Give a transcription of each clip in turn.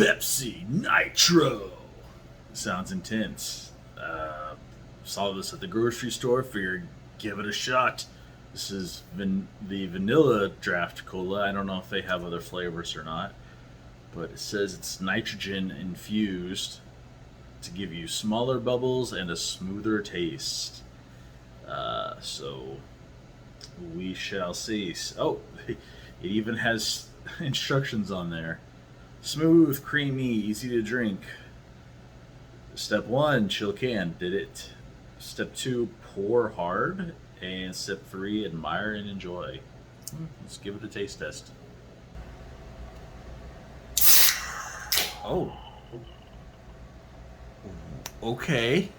Pepsi Nitro. Sounds intense. Saw this at the grocery store. Figured give it a shot. This is the vanilla draft cola. I don't know if they have other flavors or not, but it says it's nitrogen infused to give you smaller bubbles and a smoother taste. So we shall see. Oh, it even has instructions on there. Smooth, creamy, easy to drink. Step 1, chill can. Did it. Step 2, pour hard. And step 3, admire and enjoy. Let's give it a taste test. Oh. Okay.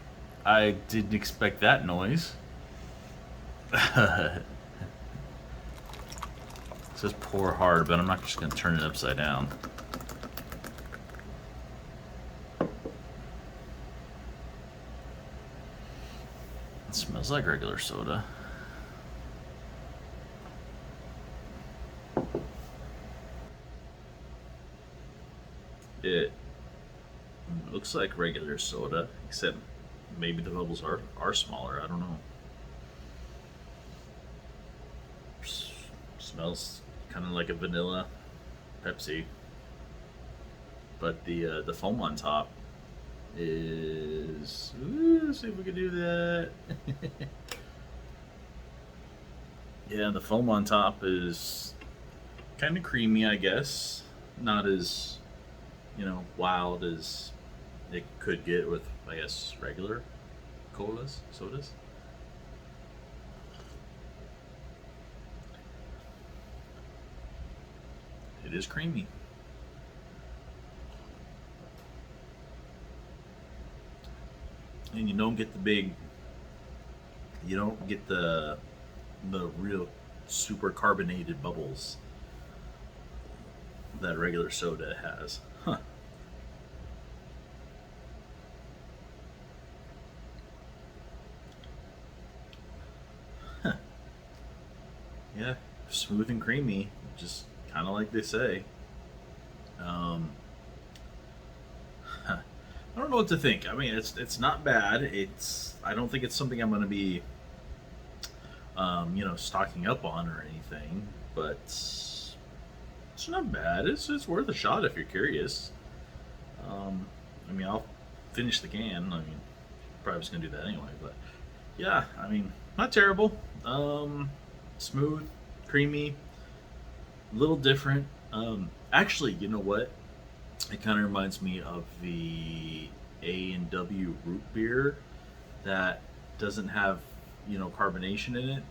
I didn't expect that noise. It says pour hard, but I'm not just going to turn it upside down. It smells like regular soda. It looks like regular soda, except maybe the bubbles are smaller. I don't know. Smells kind of like a vanilla Pepsi, but the foam on top is. Ooh, let's see if we can do that. Yeah, the foam on top is kind of creamy, I guess. Not as, wild as it could get with, I guess, regular sodas. It is creamy. And you don't get the real super carbonated bubbles that regular soda has. Huh. Yeah, smooth and creamy, just kind of like they say. I don't know what to think. I mean, it's not bad. I don't think it's something I'm going to be, stocking up on or anything. But it's not bad. It's worth a shot if you're curious. I'll finish the can. Probably just gonna do that anyway. But yeah, not terrible. Smooth, creamy, a little different. Actually, you know what? It kind of reminds me of the A&W root beer that doesn't have, carbonation in it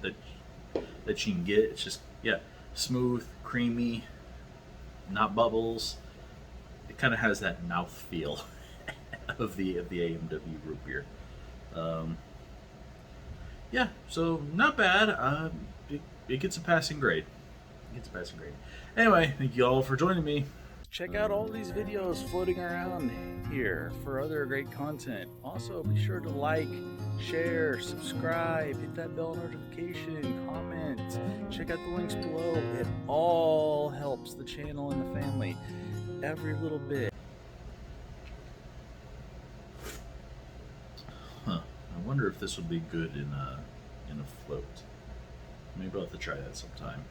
that you can get. It's just, smooth, creamy, not bubbles. It kind of has that mouth feel of the A&W root beer. So not bad. It gets a passing grade. Anyway, thank you all for joining me. Check out all these videos floating around here for other great content. Also, be sure to like, share, subscribe, hit that bell notification, comment, check out the links below. It all helps the channel and the family. Every little bit. I wonder if this would be good in a float. Maybe I'll have to try that sometime.